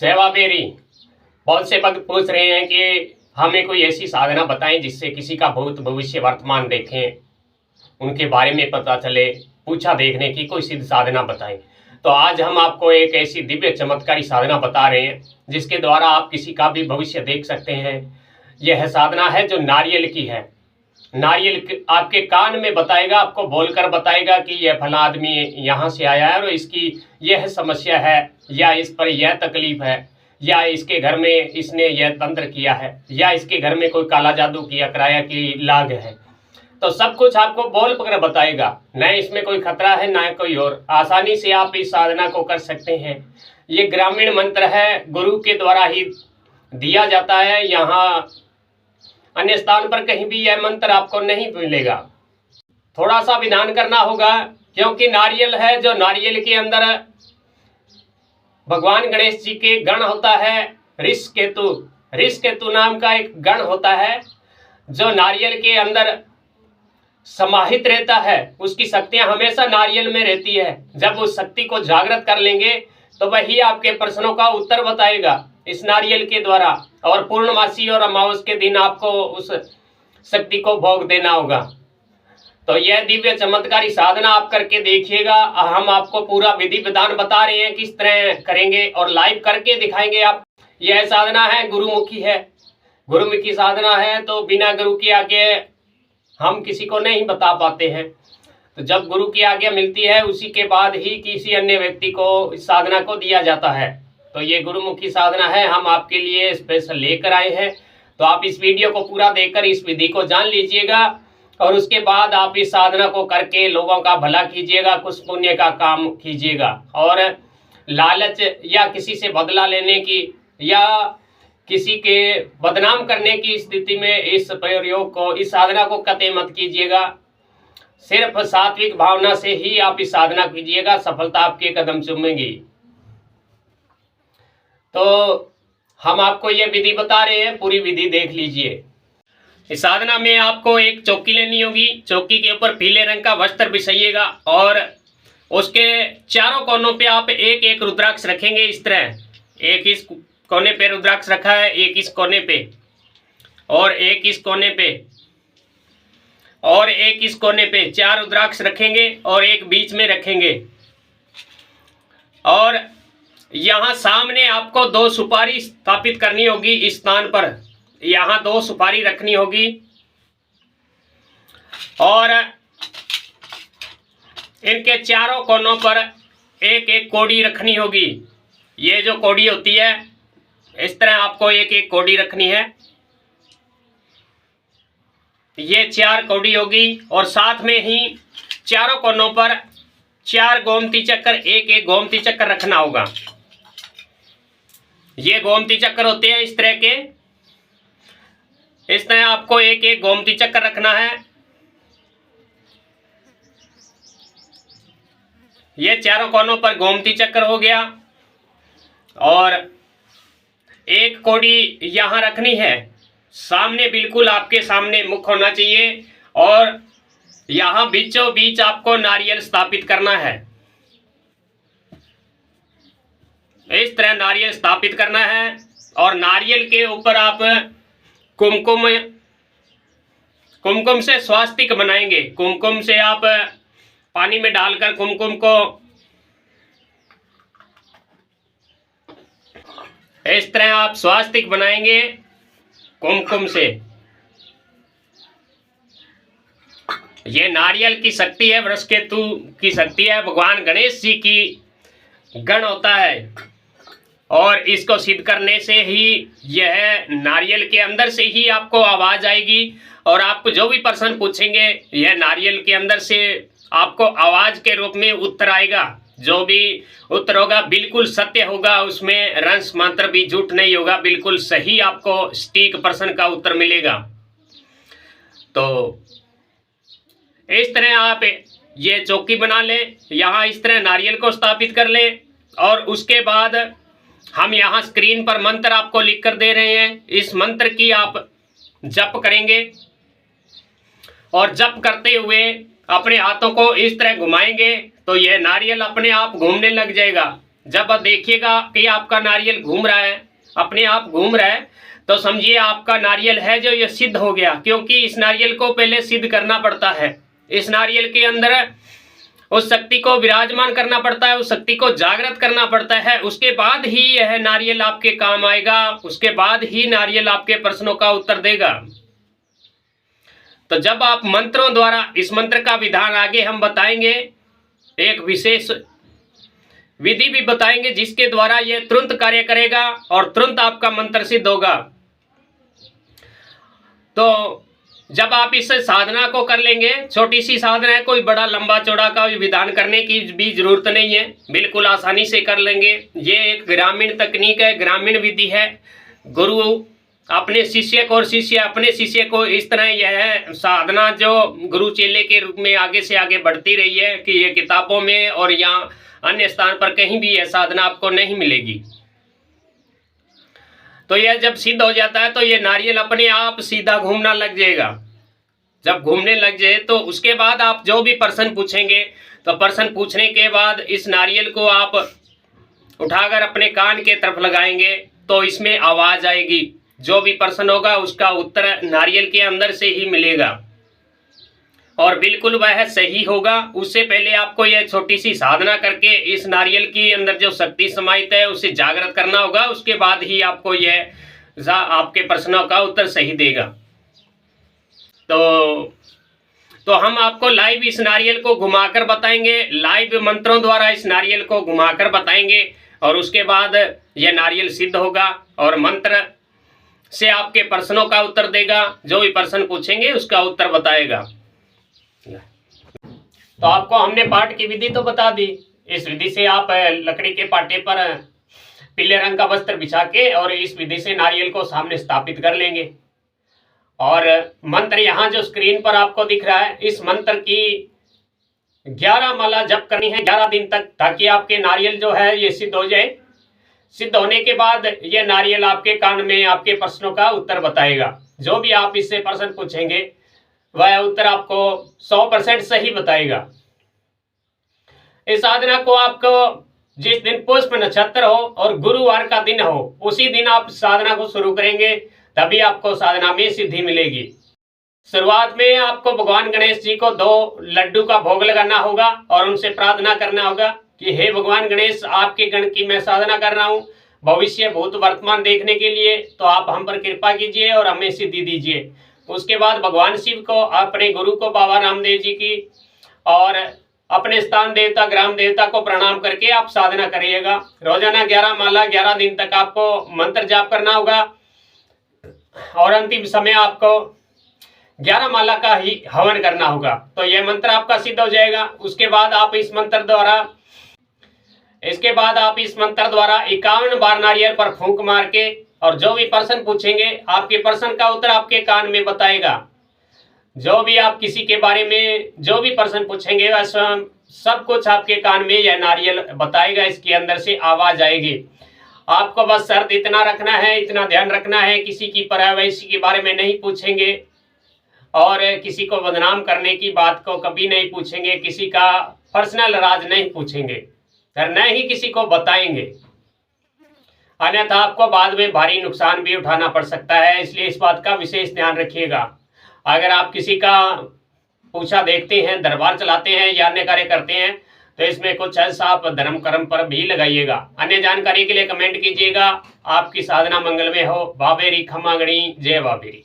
जय बाबेरी। बहुत से भक्त पूछ रहे हैं कि हमें कोई ऐसी साधना बताएं जिससे किसी का भूत भविष्य वर्तमान देखें, उनके बारे में पता चले, पूछा देखने की कोई सिद्ध साधना बताएं। तो आज हम आपको एक ऐसी दिव्य चमत्कारी साधना बता रहे हैं जिसके द्वारा आप किसी का भी भविष्य देख सकते हैं। यह साधना है जो नारियल की है। नारियल आपके कान में बताएगा, आपको बोलकर बताएगा कि यह फला आदमी यहाँ से आया है और इसकी यह समस्या है, या इस पर यह तकलीफ है, या इसके घर में इसने यह तंत्र किया है, या इसके घर में कोई काला जादू किया कराया कि लाग है। तो सब कुछ आपको बोल कर बताएगा, न इसमें कोई खतरा है न कोई और। आसानी से आप इस साधना को कर सकते हैं। ये ग्रामीण मंत्र है, गुरु के द्वारा ही दिया जाता है। यहाँ अन्य स्थान पर कहीं भी यह मंत्र आपको नहीं मिलेगा। थोड़ा सा विधान करना होगा, क्योंकि नारियल है, जो नारियल के अंदर भगवान गणेश जी के गण होता है ऋषकेतु। ऋषकेतु नाम का एक गण होता है जो नारियल के अंदर समाहित रहता है। उसकी शक्तियां हमेशा नारियल में रहती है। जब उस शक्ति को जागृत कर लेंगे तो वही आपके प्रश्नों का उत्तर बताएगा इस नारियल के द्वारा। और पूर्णमासी और अमावस के दिन आपको उस शक्ति को भोग देना होगा। तो यह दिव्य चमत्कारी साधना आप करके देखिएगा। हम आपको पूरा विधि विधान बता रहे हैं किस तरह करेंगे और लाइव करके दिखाएंगे आप। यह साधना है गुरुमुखी है, गुरुमुखी साधना है, तो बिना गुरु की आगे हम किसी को नहीं बता पाते हैं। तो जब गुरु की आज्ञा मिलती है उसी के बाद ही किसी अन्य व्यक्ति को इस साधना को दिया जाता है। तो ये गुरुमुखी साधना है, हम आपके लिए स्पेशल लेकर आए हैं। तो आप इस वीडियो को पूरा देखकर इस विधि को जान लीजिएगा और उसके बाद आप इस साधना को करके लोगों का भला कीजिएगा, कुछ पुण्य का काम कीजिएगा। और लालच या किसी से बदला लेने की या किसी के बदनाम करने की स्थिति में इस प्रयोग को, इस साधना को कतई मत कीजिएगा। सिर्फ सात्विक भावना से ही आप इस साधना कीजिएगा, सफलता आपके कदम चूमेगी। तो हम आपको ये विधि बता रहे हैं, पूरी विधि देख लीजिए। इस साधना में आपको एक चौकी लेनी होगी। चौकी के ऊपर पीले रंग का वस्त्र बिछाइएगा और उसके चारों कोनों पे आप एक एक रुद्राक्ष रखेंगे। इस तरह एक इस कोने पे रुद्राक्ष रखा है, एक इस कोने पे और एक इस कोने पे और एक इस कोने पे, 4 रुद्राक्ष रखेंगे और एक बीच में रखेंगे। और यहाँ सामने आपको 2 सुपारी स्थापित करनी होगी। इस स्थान पर यहाँ 2 सुपारी रखनी होगी और इनके चारों कोनों पर एक एक कौड़ी रखनी होगी। ये जो कौड़ी होती है इस तरह आपको एक एक कौड़ी रखनी है। ये 4 कौड़ी होगी और साथ में ही चारों कोनों पर 4 गोमती चक्कर, एक एक गोमती चक्कर रखना होगा। ये गोमती चक्कर होते हैं इस तरह के, इस तरह आपको एक एक गोमती चक्कर रखना है। ये चारों कोनों पर गोमती चक्कर हो गया और एक कौड़ी यहाँ रखनी है। सामने, बिल्कुल आपके सामने मुख होना चाहिए और यहाँ बीचों बीच आपको नारियल स्थापित करना है। इस तरह नारियल स्थापित करना है और नारियल के ऊपर आप कुमकुम से स्वास्तिक बनाएंगे। कुमकुम से आप पानी में डालकर कुमकुम को इस तरह आप स्वास्तिक बनाएंगे कुमकुम से। ये नारियल की शक्ति है, वृषकेतु की शक्ति है, भगवान गणेश जी की गण होता है। और इसको सिद्ध करने से ही यह नारियल के अंदर से ही आपको आवाज आएगी और आपको जो भी प्रश्न पूछेंगे यह नारियल के अंदर से आपको आवाज के रूप में उत्तर आएगा। जो भी उत्तर होगा बिल्कुल सत्य होगा, उसमें रंस मात्र भी झूठ नहीं होगा, बिल्कुल सही आपको सटीक प्रश्न का उत्तर मिलेगा। तो इस तरह आप ये चौकी बना लें, यहाँ इस तरह नारियल को स्थापित कर लें और उसके बाद हम यहाँ स्क्रीन पर मंत्र आपको लिख कर दे रहे हैं। इस मंत्र की आप जप करेंगे और जप करते हुए अपने हाथों को इस तरह घुमाएंगे तो यह नारियल अपने आप घूमने लग जाएगा। जब देखिएगा कि आपका नारियल घूम रहा है, अपने आप घूम रहा है, तो समझिए आपका नारियल है जो ये सिद्ध हो गया, क्योंकि इस नारियल को पहले सिद्ध करना पड़ता है। इस नारियल के अंदर उस शक्ति को विराजमान करना पड़ता है, उस शक्ति को जागृत करना पड़ता है। उसके बाद ही यह नारियल आपके काम आएगा, उसके बाद ही नारियल आपके प्रश्नों का उत्तर देगा। तो जब आप मंत्रों द्वारा, इस मंत्र का विधान आगे हम बताएंगे, एक विशेष विधि भी बताएंगे जिसके द्वारा यह तुरंत कार्य करेगा और तुरंत आपका मंत्र सिद्ध होगा। तो जब आप इस साधना को कर लेंगे, छोटी सी साधना है, कोई बड़ा लंबा चौड़ा का विधान करने की भी जरूरत नहीं है, बिल्कुल आसानी से कर लेंगे। ये एक ग्रामीण तकनीक है, ग्रामीण विधि है। गुरु अपने शिष्य को और शिष्य अपने शिष्य को, इस तरह यह साधना जो गुरु चेले के रूप में आगे से आगे बढ़ती रही है कि ये किताबों में और यहाँ अन्य स्थान पर कहीं भी यह साधना आपको नहीं मिलेगी। तो यह जब सिद्ध हो जाता है तो ये नारियल अपने आप सीधा घूमना लग जाएगा। जब घूमने लग जाए तो उसके बाद आप जो भी प्रश्न पूछेंगे, तो प्रश्न पूछने के बाद इस नारियल को आप उठाकर अपने कान के तरफ लगाएंगे तो इसमें आवाज़ आएगी। जो भी प्रश्न होगा उसका उत्तर नारियल के अंदर से ही मिलेगा और बिल्कुल वह सही होगा। उससे पहले आपको यह छोटी सी साधना करके इस नारियल के अंदर जो शक्ति समाहित है उसे जागृत करना होगा। उसके बाद ही आपको यह आपके प्रश्नों का उत्तर सही देगा। तो हम आपको लाइव इस नारियल को घुमाकर बताएंगे, लाइव मंत्रों द्वारा इस नारियल को घुमाकर बताएंगे और उसके बाद यह नारियल सिद्ध होगा और मंत्र से आपके प्रश्नों का उत्तर देगा। जो भी प्रश्न पूछेंगे उसका उत्तर बताएगा। तो आपको हमने पाठ की विधि तो बता दी। इस विधि से आप लकड़ी के पाटे पर पीले रंग का वस्त्र बिछा के और इस विधि से नारियल को सामने स्थापित कर लेंगे। और मंत्र यहाँ जो स्क्रीन पर आपको दिख रहा है, इस मंत्र की 11 माला जप करनी है 11 दिन तक, ताकि आपके नारियल जो है ये सिद्ध हो जाए। सिद्ध होने के बाद ये नारियल आपके कान में आपके प्रश्नों का उत्तर बताएगा। जो भी आप इससे प्रश्न पूछेंगे वह उत्तर आपको 100% सही बताएगा। इस साधना को आपको जिस दिन पुष्प नक्षत्र हो और गुरुवार का दिन हो उसी दिन आप साधना को शुरू करेंगे, तभी आपको साधना में सिद्धि मिलेगी। शुरुआत में आपको भगवान गणेश जी को 2 लड्डू का भोग लगाना होगा और उनसे प्रार्थना करना होगा कि हे भगवान गणेश, आपके गण की मैं साधना कर रहा हूँ भविष्य भूत वर्तमान देखने के लिए, तो आप हम पर कृपा कीजिए और हमें सिद्धि दीजिए। उसके बाद भगवान शिव को, अपने गुरु को, बाबा रामदेव जी की और अपने स्थान देवता ग्राम देवता को प्रणाम करके आप साधना करिएगा। रोजाना 11 माला 11 दिन तक आपको मंत्र जाप करना होगा और अंतिम समय आपको 11 माला का ही हवन करना होगा। तो यह मंत्र आपका सिद्ध हो जाएगा। उसके बाद आप इस मंत्र द्वारा 51 बार नारियल पर फूंक मार के और जो भी प्रश्न पूछेंगे आपके प्रश्न का उत्तर आपके कान में बताएगा। जो भी आप किसी के बारे में जो भी प्रश्न पूछेंगे वह स्वयं सब कुछ आपके कान में यह नारियल बताएगा। इसके अंदर से आवाज आएगी। आपको बस शर्त इतना रखना है, इतना ध्यान रखना है, किसी की प्राइवेसी के बारे में नहीं पूछेंगे और किसी को बदनाम करने की बात को कभी नहीं पूछेंगे, किसी का पर्सनल राज नहीं पूछेंगे और न ही किसी को बताएंगे, अन्यथा आपको बाद में भारी नुकसान भी उठाना पड़ सकता है। इसलिए इस बात का विशेष ध्यान रखिएगा। अगर आप किसी का पूछा देखते हैं, दरबार चलाते हैं या अन्य कार्य करते हैं तो इसमें कुछ ऐसा आप धर्म कर्म पर भी लगाइएगा। अन्य जानकारी के लिए कमेंट कीजिएगा। आपकी साधना मंगलमय हो। बाबेरी खम्मा गणी, जय बाबेरी।